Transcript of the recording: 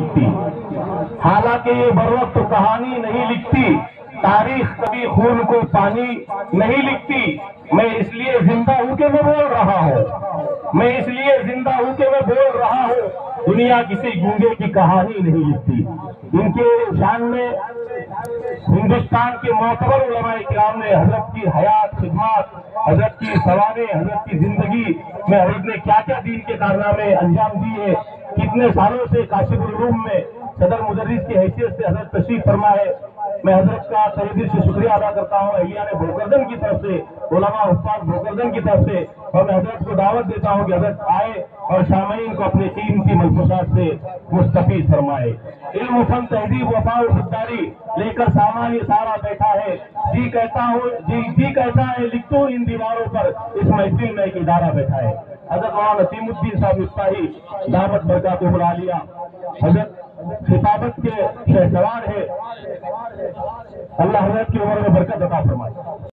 لکھتی، حالانکہ یہ بر وقت کہانی نہیں لکھتی، تاریخ کبھی خون کو پانی نہیں لکھتی۔ میں اس لیے زندہ ہوں کہ میں بول رہا ہوں، میں اس لیے زندہ ہوں کہ میں بول رہا ہوں۔ دنیا کسی گونگے کی کہانی نہیں لکھتی۔ ان کے شان میں ہندوستان کے معتبر علماء کرام نے حضرت کی حیات، خدمات، حضرت کی سوانح، حضرت کی زندگی میں حضرت نے کیا کیا دین کے کارنامے انجام دیے، کتنے سالوں سے کاشف العلوم میں صدر مدرس کی حیثیت سے حضرت تشریف فرما ہے۔ میں حضرت کا تہہ دل سے شکریہ ادا کرتا ہوں اہلیان بھوکردن کی طرف سے، علماء حفاظ بھوکردن کی طرف سے، اور میں حضرت کو دعوت دیتا ہوں کہ حضرت آئے اور سامعین کو اپنے قیمتی ملفوظات سے مستفید فرمائے۔ علم، فن، تہذیب، وفا و خودداری لے کر سامان یہ سارا بیٹھا ہے، جی کہتا ہے لکھ دو ان دیواروں پر، اس محفل میں ایک ادارہ بیٹھا ہے۔ حضرت مولانا نسیم الدین صاحب مفتاحی دعوت برکاتہ العالیہ حضرت خطابت کے شہسوار ہے، اللہ حضرت کی عمر میں برکت عطا فرمائے۔